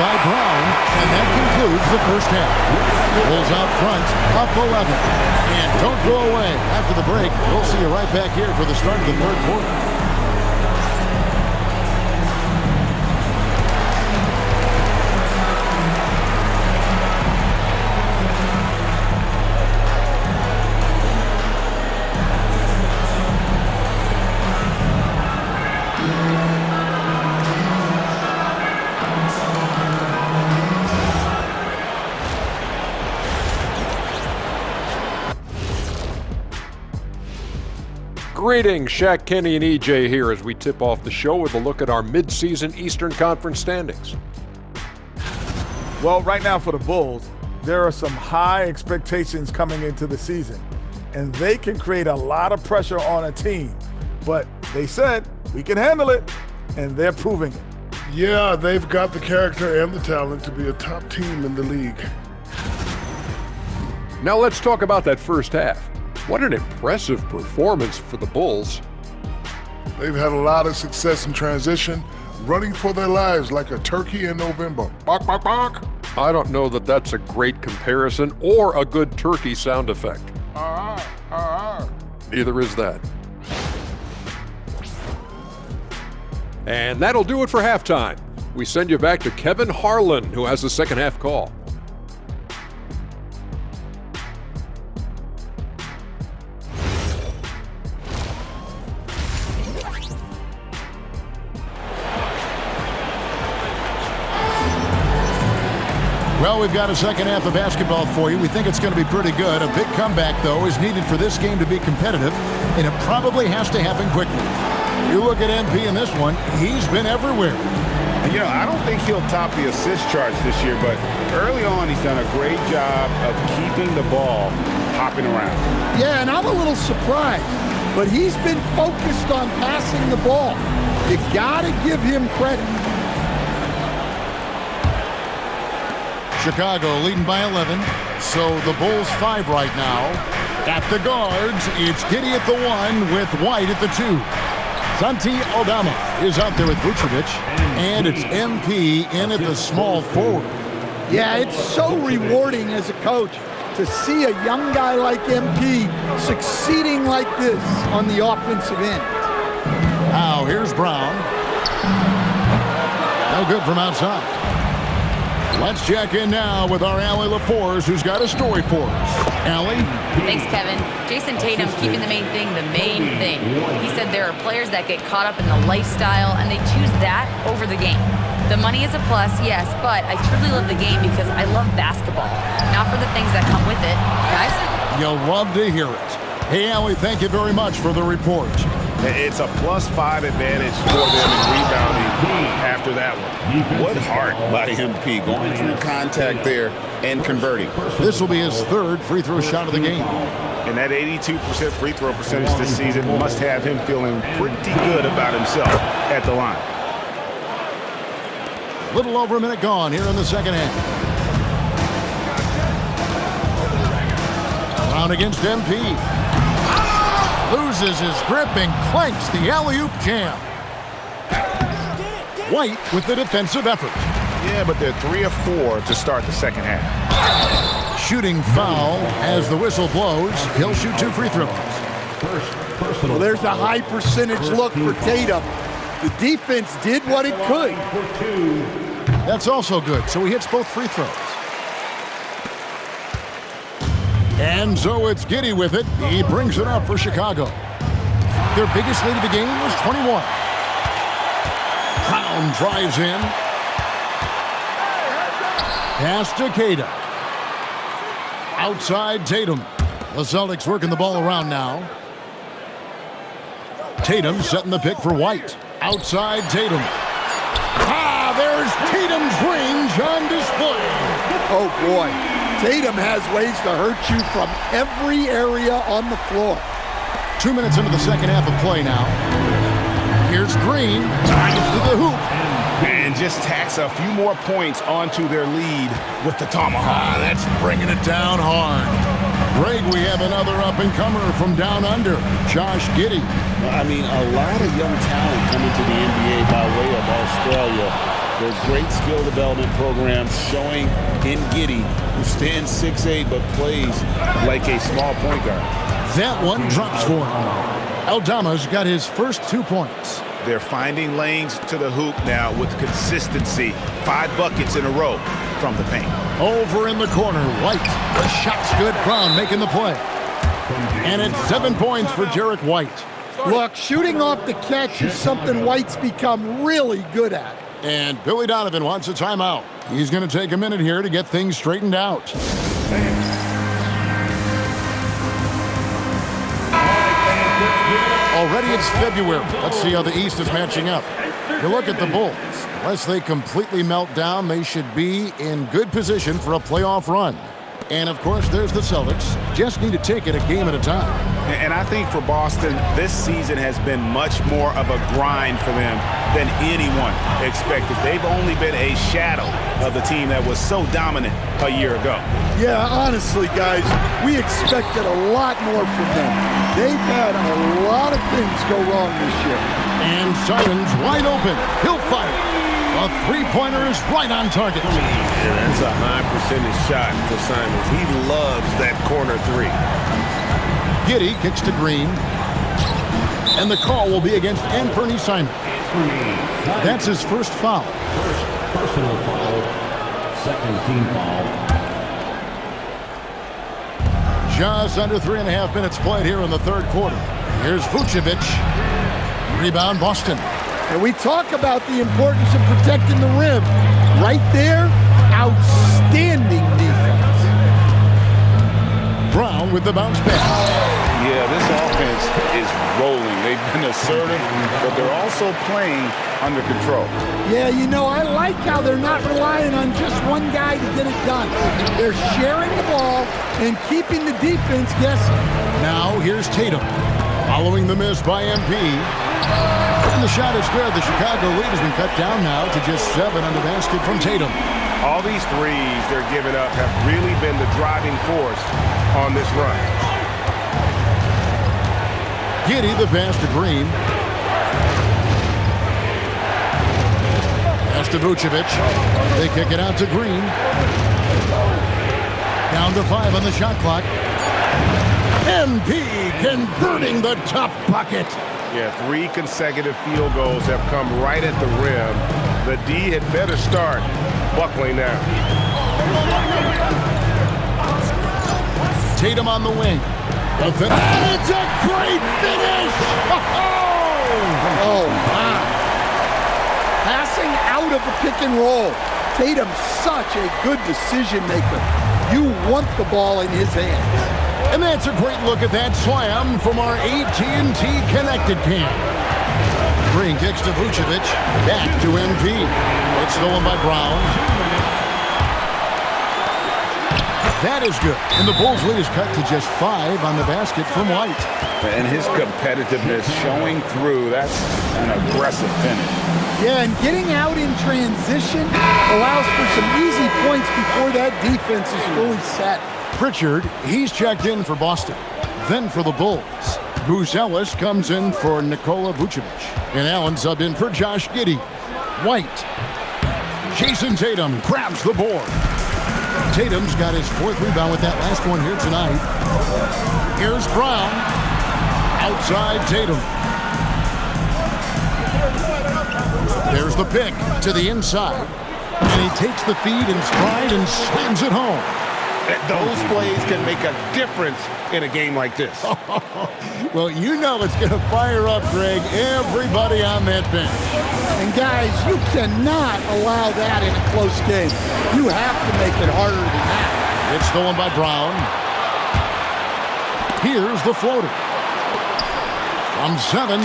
by Brown, and that concludes the first half. Bulls out front, up 11. And don't go away. After the break, we'll see you right back here for the start of the third quarter. Greetings, Shaq, Kenny, and EJ here as we tip off the show with a look at our mid-season Eastern Conference standings. Well, right now for the Bulls, there are some high expectations coming into the season, and they can create a lot of pressure on a team. But they said, we can handle it, and they're proving it. Yeah, they've got the character and the talent to be a top team in the league. Now let's talk about that first half. What an impressive performance for the Bulls. They've had a lot of success in transition, running for their lives like a turkey in November. Bark, bark, bark. I don't know that that's a great comparison or a good turkey sound effect. Neither is that. And that'll do it for halftime. We send you back to Kevin Harlan, who has the second half call. Well, we've got a second half of basketball for you. We think it's going to be pretty good. A big comeback, though, is needed for this game to be competitive, and it probably has to happen quickly. You look at MP in this one, he's been everywhere. You know, I don't think he'll top the assist charts this year, but early on he's done a great job of keeping the ball hopping around. Yeah, and I'm a little surprised, but he's been focused on passing the ball. You got to give him credit. Chicago leading by 11, so the Bulls 5 right now. At the guards, it's Giddey at the 1 with White at the 2. Santi Aldama is out there with Vucevic, and it's MP in at the small forward. Yeah, it's so rewarding as a coach to see a young guy like MP succeeding like this on the offensive end. Now here's Brown. No good from outside. Let's check in now with our Allie LaForce, who's got a story for us. Allie? Thanks, Kevin. Jason Tatum keeping the main thing the main thing. He said there are players that get caught up in the lifestyle, and they choose that over the game. The money is a plus, yes, but I truly love the game because I love basketball, not for the things that come with it. Guys? You'll love to hear it. Hey, Allie, thank you very much for the report. It's a +5 advantage for them in rebounding after that one. What heart by MP going through contact there and converting. This will be his third free throw shot of the game. And that 82% free throw percentage this season must have him feeling pretty good about himself at the line. A little over a minute gone here in the second half. Brown against MP. Loses his grip and clanks the alley-oop jam. White with the defensive effort. Yeah, but they're 3 of 4 to start the second half. Shooting foul as the whistle blows. He'll shoot 2 free throws. Well, there's a high percentage look for Tatum. The defense did what it could. That's also good, so he hits both free throws. And so it's Giddey with it. He brings it up for Chicago. Their biggest lead of the game was 21. Brown drives in. Pass to Queta. Outside Tatum. The Celtics working the ball around now. Tatum setting the pick for White. Outside Tatum. There's Tatum's range on display. Oh, boy. Tatum has ways to hurt you from every area on the floor. 2 minutes into the second half of play now. Here's Green. Drives to the hoop. And just tacks a few more points onto their lead with the tomahawk. That's bringing it down hard. Greg, we have another up-and-comer from down under, Josh Giddey. I mean, a lot of young talent coming to the NBA by way of Australia. They're great skill development programs showing in Giddey, who stands 6'8", but plays like a small point guard. That one drops for him. Aldama's got his first 2 points. They're finding lanes to the hoop now with consistency. 5 buckets in a row from the paint. Over in the corner, White. The shot's good. Brown making the play. And it's 7 points for Derek White. Look, shooting off the catch is something White's become really good at. And Billy Donovan wants a timeout. He's going to take a minute here to get things straightened out. Already it's February. Let's see how the East is matching up. You look at the Bulls. Unless they completely melt down, they should be in good position for a playoff run. And, of course, there's the Celtics. Just need to take it a game at a time. And I think for Boston, this season has been much more of a grind for them than anyone expected. They've only been a shadow of the team that was so dominant a year ago. Yeah, honestly, guys, we expected a lot more from them. They've had a lot of things go wrong this year. And Simons wide open. He'll fire. A three-pointer is right on target. Yeah, that's a high percentage shot for Simons. He loves that corner three. Giddey kicks to Green. And the call will be against Anthony Simons. That's his first foul. Personal foul. Second team foul. Just under 3.5 minutes played here in the third quarter. Here's Vucevic. Rebound, Boston. And we talk about the importance of protecting the rim. Right there, outstanding defense. Brown with the bounce pass. Yeah, this offense is rolling. They've been assertive, but they're also playing under control. Yeah, you know, I like how they're not relying on just one guy to get it done. They're sharing the ball and keeping the defense guessing. Now here's Tatum. Following the miss by MP. And the shot is good. The Chicago lead has been cut down now to just 7 on the basket from Tatum. All these threes they're giving up have really been the driving force on this run. Giddey the pass to Green. Pass to Vucevic. They kick it out to Green. Down to 5 on the shot clock. MP converting the tough bucket. Yeah, 3 consecutive field goals have come right at the rim. The D had better start buckling now. Tatum on the wing. And it's a great finish! Oh, wow. Passing out of the pick and roll. Tatum's such a good decision maker. You want the ball in his hands. And that's a great look at that slam from our AT&T Connected cam. Green kicks to Vucevic. Back to MP. It's stolen by Brown. That is good. And the Bulls lead is cut to just 5 on the basket from White. And his competitiveness showing through. That's an aggressive finish. Yeah, and getting out in transition allows for some easy points before that defense is fully set. Pritchard, he's checked in for Boston. Then for the Bulls, Bruce Ellis comes in for Nikola Vucevic. And Allen subbed in for Josh Giddey. White. Jason Tatum grabs the board. Tatum's got his 4th rebound with that last one here tonight. Here's Brown. Outside Tatum. There's the pick to the inside. And he takes the feed in stride and slams it home. Those plays can make a difference in a game like this. Well, you know it's going to fire up, Greg, everybody on that bench. And guys, you cannot allow that in a close game. You have to make it harder than that. It's stolen by Brown. Here's the floater. From 7.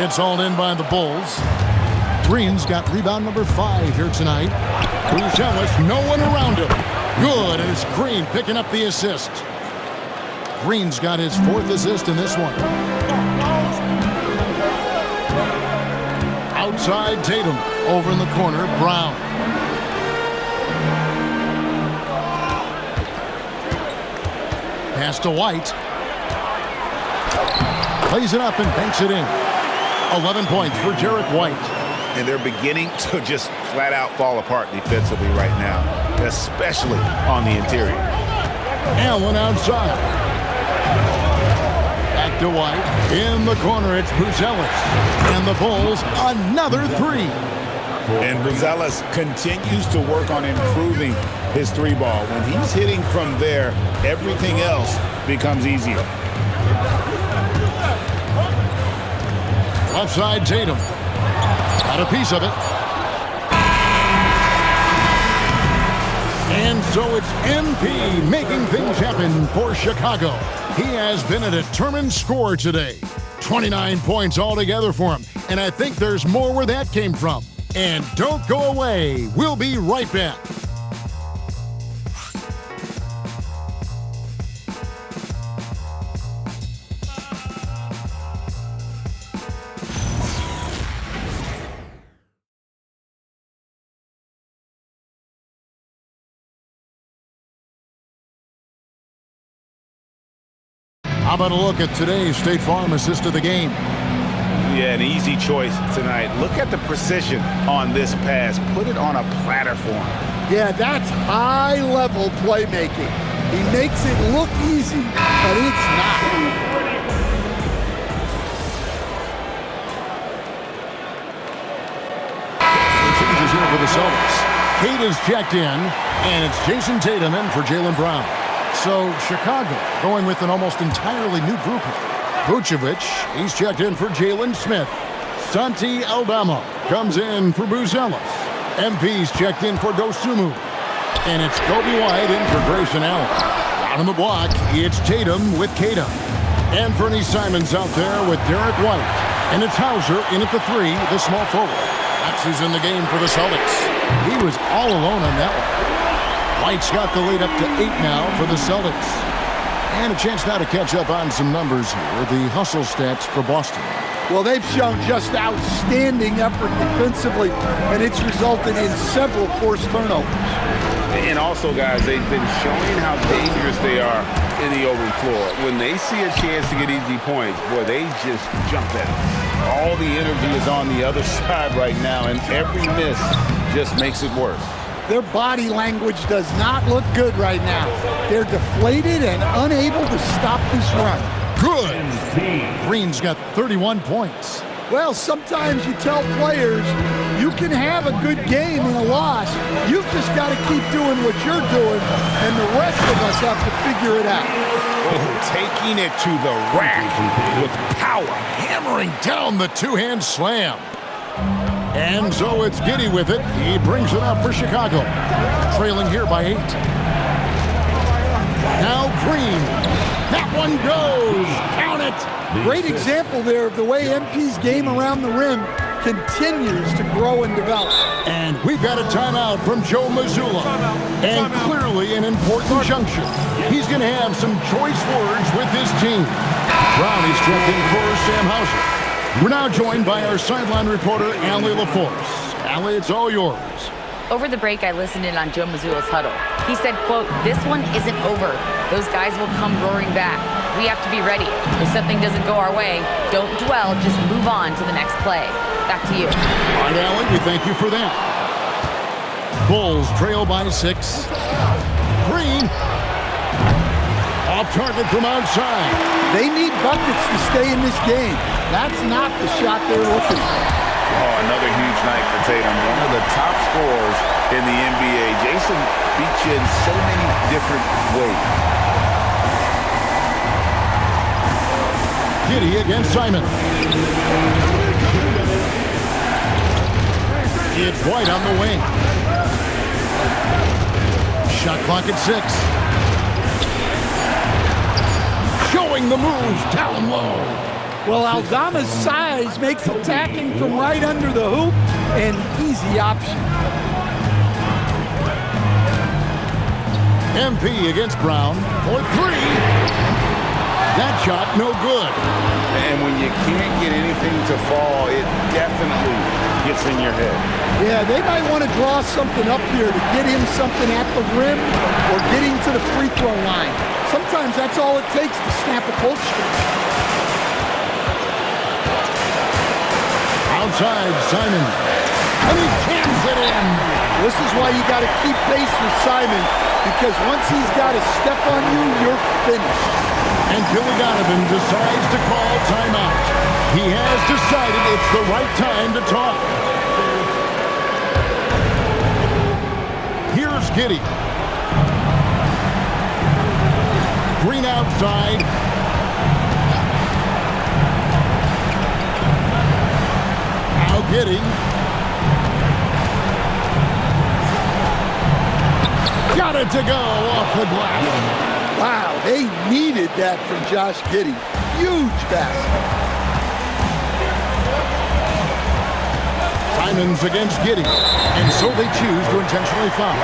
It's hauled in by the Bulls. Green's got rebound number 5 here tonight. Bruce Ellis, no one around him. Good, and it's Green picking up the assist. Green's got his 4th assist in this one. Outside Tatum, over in the corner, Brown. Pass to White. Plays it up and banks it in. 11 points for Derek White. and they're beginning to just flat out fall apart defensively right now, especially on the interior. Allen outside. Back to White. In the corner, it's Buzelis. And the Bulls, another three. And Buzelis continues to work on improving his three ball. When he's hitting from there, everything else becomes easier. Left side, Tatum. Got a piece of it. And so it's MP making things happen for Chicago. He has been a determined scorer today. 29 points altogether for him. And I think there's more where that came from. And don't go away. We'll be right back. How about a look at today's State Farm assist of the game? Yeah, an easy choice tonight. Look at the precision on this pass. Put it on a platter for him. Yeah, that's high-level playmaking. He makes it look easy, but it's not. Changes here for the Celtics. Kate is checked in, and it's Jason Tatum in for Jaylen Brown. So Chicago going with an almost entirely new group here. Vucevic, he's checked in for Jalen Smith. Santi Aldama comes in for Buzelis. MP's checked in for Dosunmu. And it's Kobe White in for Grayson Allen. Down on the block, it's Tatum with Kata. Anthony Simons out there with Derek White. And it's Hauser in at the three, the small forward. That's who's in the game for the Celtics. He was all alone on that one. White's got the lead up to 8 now for the Celtics. And a chance now to catch up on some numbers here. The hustle stats for Boston. Well, they've shown just outstanding effort defensively, and it's resulted in several forced turnovers. And also, guys, they've been showing how dangerous they are in the open floor. When they see a chance to get easy points, boy, they just jump at it. All the energy is on the other side right now, and every miss just makes it worse. Their body language does not look good right now. They're deflated and unable to stop this run. Good. Green's got 31 points. Well, sometimes you tell players you can have a good game in a loss. You've just got to keep doing what you're doing, and the rest of us have to figure it out. Oh, taking it to the rack with power. Hammering down the two-hand slam. And so it's Giddey with it. He brings it up for Chicago. Trailing here by 8. Now Green. That one goes. Count it. Great example there of the way MP's game around the rim continues to grow and develop. And we've got a timeout from Joe Mazzulla. And clearly an important juncture. He's going to have some choice words with his team. Brown is checked in for Sam Hauser. We're now joined by our sideline reporter, Allie LaForce. Allie, it's all yours. Over the break, I listened in on Joe Mazzulla's huddle. He said, quote, "This one isn't over. Those guys will come roaring back. We have to be ready. If something doesn't go our way, don't dwell, just move on to the next play." Back to you. All right, Allie, we thank you for that. Bulls trail by 6. Green. Off target from outside. They need buckets to stay in this game. That's not the shot they're looking for. Oh, another huge night for Tatum. One of the top scorers in the NBA. Jason beats you in so many different ways. Giddey against Simon. It's White on the wing. Shot clock at 6. Showing the moves down low. Well, Aldama's size makes attacking from right under the hoop an easy option. MP against Brown for 3. That shot no good. And when you can't get anything to fall, it definitely gets in your head. Yeah, they might want to draw something up here to get him something at the rim or get him to the free throw line. Sometimes that's all it takes to snap a cold streak. Outside, Simon. And he jams it in. This is why you got to keep pace with Simon, because once he's got a step on you, you're finished. And Billy Donovan decides to call timeout. He has decided it's the right time to talk. Here's Giddey. Green outside. Now Giddey. Got it to go off the glass. Wow, they needed that from Josh Giddey. Huge basket. Simons against Giddey. And so they choose to intentionally foul.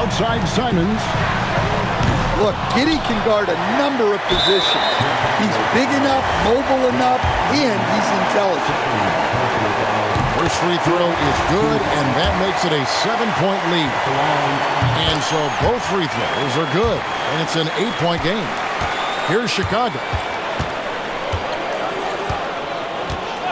Outside Simons. Look, Giddey can guard a number of positions. He's big enough, mobile enough, and he's intelligent. First free throw is good, and that makes it a 7-point lead. And so both free throws are good, and it's an 8-point game. Here's Chicago.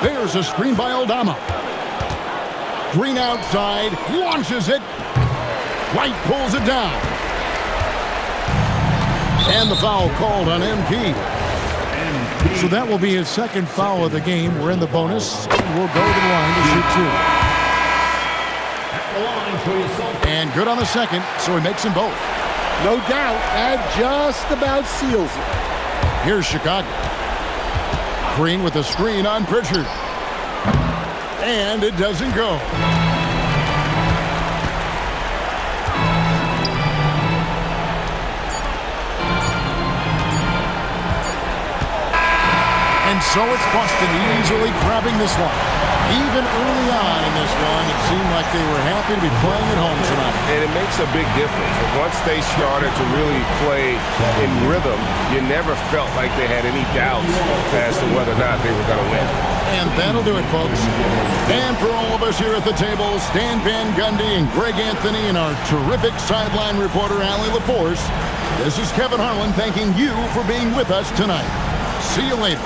There's a screen by Aldama. Green outside, launches it. White pulls it down. And the foul called on MP. So that will be his second foul of the game. We're in the bonus. We'll go to the line to shoot two. And good on the second, so he makes them both. No doubt, that just about seals it. Here's Chicago. Green with a screen on Pritchard. And it doesn't go. And so it's Boston easily grabbing this one. Even early on in this one, it seemed like they were happy to be playing at home tonight. And it makes a big difference. Once they started to really play in rhythm, you never felt like they had any doubts as to whether or not they were going to win. And that'll do it, folks. And for all of us here at the table, Stan Van Gundy and Greg Anthony and our terrific sideline reporter, Allie LaForce, this is Kevin Harlan thanking you for being with us tonight. See you later.